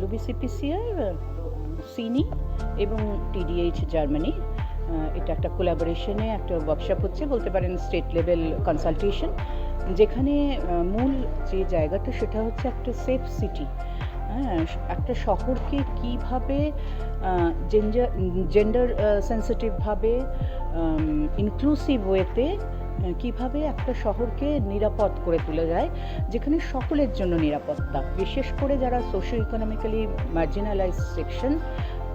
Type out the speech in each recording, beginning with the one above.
WBCPCR, সিনি এবং TDH Germany, এটা একটা কোলাবোরেশনে একটা ওয়ার্কশপ হচ্ছে, বলতে পারেন স্টেট লেভেল কনসালটেশন, যেখানে মূল যে জায়গাটা সেটা হচ্ছে একটা সেফ সিটি। হ্যাঁ, একটা শহরকে কীভাবে জেন্ডার সেন্সিটিভভাবে, ইনক্লুসিভ ওয়েতে কীভাবে একটা শহরকে নিরাপদ করে তোলা যায়, যেখানে সকলের জন্য নিরাপত্তা, বিশেষ করে যারা সোশ্যাল ইকোনমিক্যালি মার্জিনালাইজ সেকশন,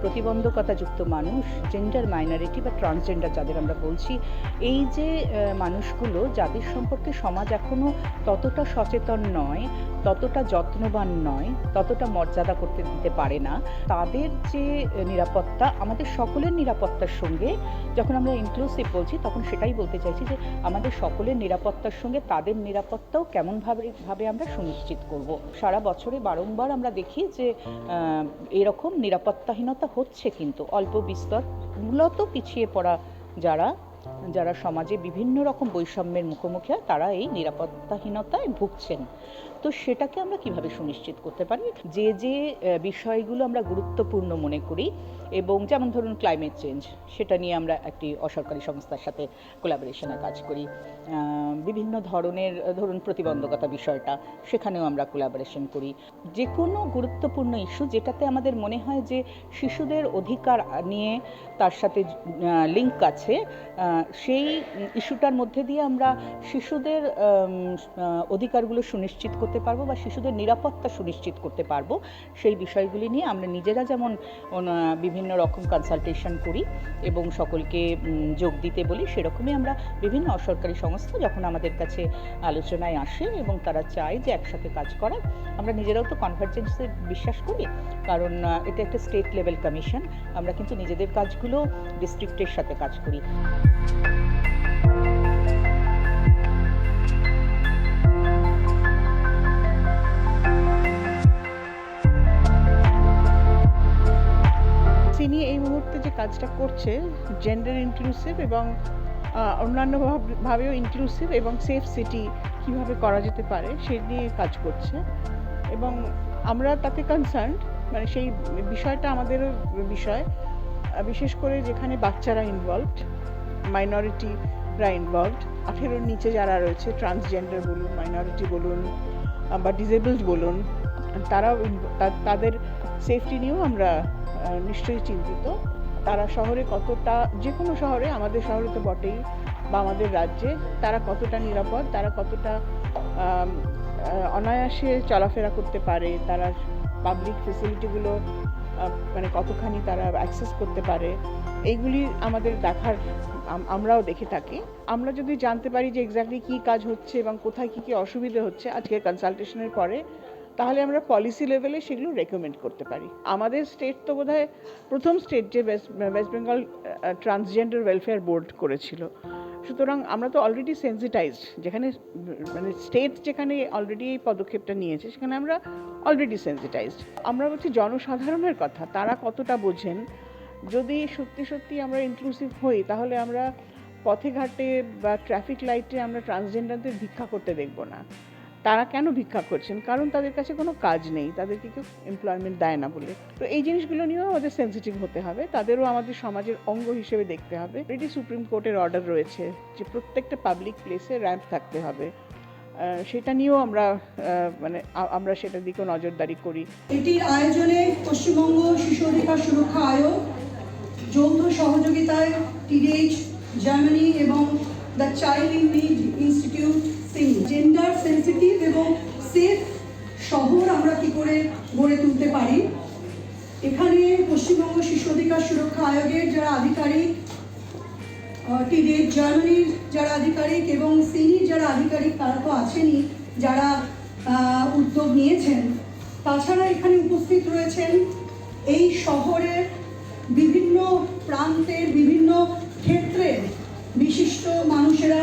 প্রতিবন্ধকতাযুক্ত মানুষ, জেন্ডার মাইনরিটি বা ট্রান্সজেন্ডার যাদের আমরা বলছি, এই যে মানুষগুলো যাদের সম্পর্কে সমাজ এখনও ততটা সচেতন নয়, ততটা যত্নবান নয়, ততটা মর্যাদা করতে দিতে পারে না, তাদের যে নিরাপত্তা, আমাদের সকলের নিরাপত্তার সঙ্গে, যখন আমরা ইনক্লুসিভ বলছি তখন সেটাই বলতে চাইছি যে আমাদের সকলের নিরাপত্তার সঙ্গে তাদের নিরাপত্তাও কেমনভাবে আমরা সুনিশ্চিত করব। সারা বছরে বারংবার আমরা দেখি যে এরকম নিরাপত্তাহীনতা হচ্ছে, কিন্তু অল্প বিস্তর মূলত পিছিয়ে পড়া যারা সমাজে বিভিন্ন রকম বৈষম্যের মুখোমুখি হয়, তারা এই নিরাপত্তাহীনতায় ভুগছেন। তো সেটাকে আমরা কিভাবে সুনিশ্চিত করতে পারি, যে বিষয়গুলো আমরা গুরুত্বপূর্ণ মনে করি, এবং যেমন ধরুন ক্লাইমেট চেঞ্জ, সেটা নিয়ে আমরা একটি অসরকারি সংস্থার সাথে কোলাবোরেশনে কাজ করি। বিভিন্ন ধরনের, ধরুন প্রতিবন্ধকতা বিষয়টা, সেখানেও আমরা কোলাবোরেশন করি। যে কোনো গুরুত্বপূর্ণ ইস্যু যেটাতে আমাদের মনে হয় যে শিশুদের অধিকার নিয়ে তার সাথে লিঙ্ক আছে, সেই ইস্যুটার মধ্যে দিয়ে আমরা শিশুদের অধিকারগুলো সুনিশ্চিত করতে পারবো বা শিশুদের নিরাপত্তা সুনিশ্চিত করতে পারবো, সেই বিষয়গুলি নিয়ে আমরা নিজেরা যেমন বিভিন্ন রকম কনসালটেশন করি এবং সকলকে যোগ দিতে বলি, সেরকমই আমরা বিভিন্ন অসরকারি সংস্থা যখন আমাদের কাছে আলোচনায় আসে এবং তারা চায় যে একসাথে কাজ করা, আমরা নিজেরাও তো কনভার্জেন্সে বিশ্বাস করি, কারণ এটা একটা স্টেট লেভেল কমিশন, আমরা কিন্তু নিজেদের কাজগুলো ডিস্ট্রিক্টের সাথে কাজ করি। সিনি এই মুহূর্তে যে কাজটা করছে জেন্ডার ইনক্লুসিভ এবং অন্যান্য ভাবেও ইনক্লুসিভ এবং সেফ সিটি কীভাবে করা যেতে পারে সেই নিয়ে কাজ করছে, এবং আমরা তাতে কনসার্ন, মানে সেই বিষয়টা আমাদেরও বিষয়, বিশেষ করে যেখানে বাচ্চারা ইনভলভড, মাইনরিটিরা ইনভলভড, 18-র নিচে যারা রয়েছে, ট্রান্সজেন্ডার বলুন, মাইনরিটি বলুন বা ডিসেবলড বলুন, তারাও তাদের সেফটি নিয়েও আমরা নিশ্চয়ই চিন্তিত। তারা শহরে কতটা, যে কোনো শহরে, আমাদের শহরে তো বটেই বা আমাদের রাজ্যে, তারা কতটা নিরাপদ, তারা কতটা অনায়াসে চলাফেরা করতে পারে, তারা পাবলিক ফেসিলিটিগুলো মানে কতখানি তারা অ্যাক্সেস করতে পারে, এইগুলি আমাদের দেখার, আমরাও দেখে থাকি। আমরা যদি জানতে পারি যে এক্স্যাক্টলি কী কাজ হচ্ছে এবং কোথায় কী কী অসুবিধে হচ্ছে আজকের কনসালটেশনের পরে, তাহলে আমরা পলিসি লেভেলে সেগুলো রেকমেন্ড করতে পারি। আমাদের স্টেট তো বোধহয় প্রথম স্টেট যে West Bengal transgender welfare board করেছিল, সুতরাং আমরা তো অলরেডি সেন্সিটাইজড, যেখানে মানে স্টেট যেখানে অলরেডি এই পদক্ষেপটা নিয়েছে সেখানে আমরা অলরেডি সেন্সিটাইজড। আমরা বলছি জনসাধারণের কথা, তারা কতটা বোঝেন। যদি সত্যি সত্যি আমরা ইনক্লুসিভ হই, তাহলে আমরা পথে ঘাটে বা ট্রাফিক লাইটে আমরা ট্রান্সজেন্ডারদের ভিক্ষা করতে দেখব না। তারা কেন ভিক্ষা করছেন? কারণ তাদের কাছে কোনো কাজ নেই, তাদেরকে কেউ এমপ্লয়মেন্ট দেয় না বলে। তো এই জিনিসগুলো নিয়েও আমাদের সেন্সিটিভ হতে হবে, তাদেরও আমাদের সমাজের অঙ্গ হিসেবে দেখতে হবে। এটি সুপ্রিম কোর্টের অর্ডার রয়েছে যে প্রত্যেকটা পাবলিক প্লেসে র্যাম্প থাকতে হবে, সেটা নিয়েও আমরা সেটার দিকেও নজরদারি করি। এটির আয়োজনে পশ্চিমবঙ্গ শিশু অধিকার সুরক্ষা আয়োগ, যৌথ সহযোগিতায় TDH জার্মানি এবং the child in need institute CINI, gender sensitive এবং সেফ শহর আমরা কি করে গড়ে তুলতে পারি। এখানে পশ্চিমবঙ্গ শিশু অধিকার সুরক্ষা আয়োগের যারা আধিকারিক, TDH জার্মানির যারা আধিকারিক এবং সিনির যারা আধিকারিক, তারা তো আছেনই, যারা উদ্যোগ নিয়েছেন, তাছাড়া এখানে উপস্থিত রয়েছেন এই শহরের বিভিন্ন প্রান্তের বিভিন্ন ক্ষেত্রের বিশিষ্ট মানুষেরা।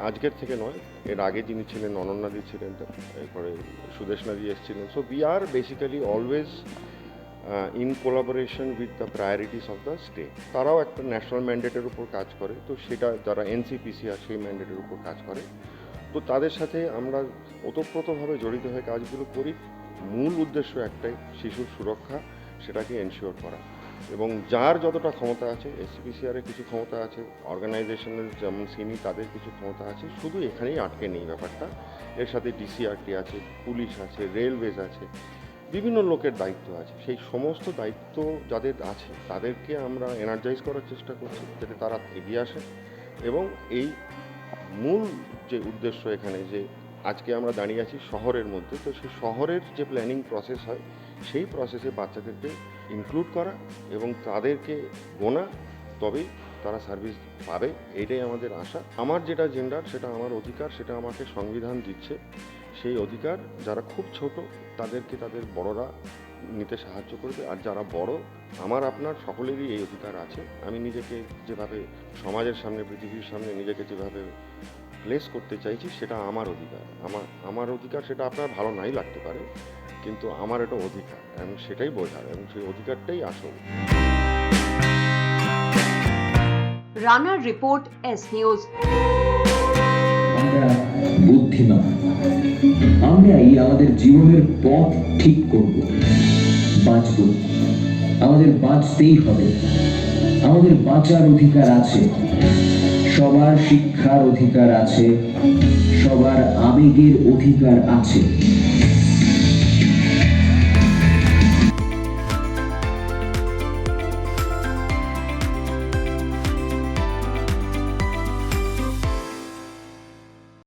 আজকের থেকে নয়, এর আগে যিনি ছিলেন অনন্যাদি ছিলেন, এরপরে সুদেশনাদি এসেছিলেন। So we are basically always in collaboration with the priorities of the state. তারাও একটা ন্যাশনাল ম্যান্ডেটের উপর কাজ করে, তো সেটা যারা এনসিপিসিআর সেই ম্যান্ডেটের উপর কাজ করে, তো তাদের সাথে আমরা ওতপ্রোতভাবে জড়িত হয়ে কাজগুলো করি। মূল উদ্দেশ্য একটাই, শিশুর সুরক্ষা, সেটাকে এনশিওর করা। এবং যার যতটা ক্ষমতা আছে, এসসিপিসিআরের কিছু ক্ষমতা আছে, অর্গানাইজেশনের যেমন সিনি তাদের কিছু ক্ষমতা আছে, শুধু এখানেই আটকে নেই ব্যাপারটা। এর সাথে ডিসিআরটি আছে, পুলিশ আছে, রেলওয়েজ আছে, বিভিন্ন লোকের দায়িত্ব আছে। সেই সমস্ত দায়িত্ব যাদের আছে তাদেরকে আমরা এনার্জাইজ করার চেষ্টা করছি যাতে তারা এগিয়ে আসে। এবং এই মূল যে উদ্দেশ্য এখানে, যে আজকে আমরা দাঁড়িয়ে আছি শহরের মধ্যে, তো সেই শহরের যে প্ল্যানিং প্রসেস হয় সেই প্রসেসে বাচ্চাদেরকে ইনক্লুড করা এবং তাদেরকে গোনা, তবেই তারা সার্ভিস পাবে, এইটাই আমাদের আশা। আমার যেটা জেন্ডার, সেটা আমার অধিকার, সেটা আমাকে সংবিধান দিচ্ছে। সেই অধিকার যারা খুব ছোট তাদেরকে তাদের বড়রা নিতে সাহায্য করবে, আর যারা বড়, আমার আপনার সকলেরই এই অধিকার আছে। আমি নিজেকে যেভাবে সমাজের সামনে, পৃথিবীর সামনে নিজেকে যেভাবে প্লেস করতে চাইছি, সেটা আমার অধিকার। আমার অধিকার, সেটা আপনার ভালো নাই লাগতে পারে, কিন্তু আমার এটা অধিকার এবং সেটাই বোঝার, এবং সেই অধিকারটাই আসল। রানার রিপোর্ট, এস নিউজ। আমরা বুদ্ধিমান, আমরাই আমাদের জীবনের পথ ঠিক করব, বাঁচব। আমাদের বাঁচতেই হবে, আমাদের বাঁচার অধিকার আছে, সবার শিক্ষার অধিকার আছে, সবার আবেগের অধিকার আছে।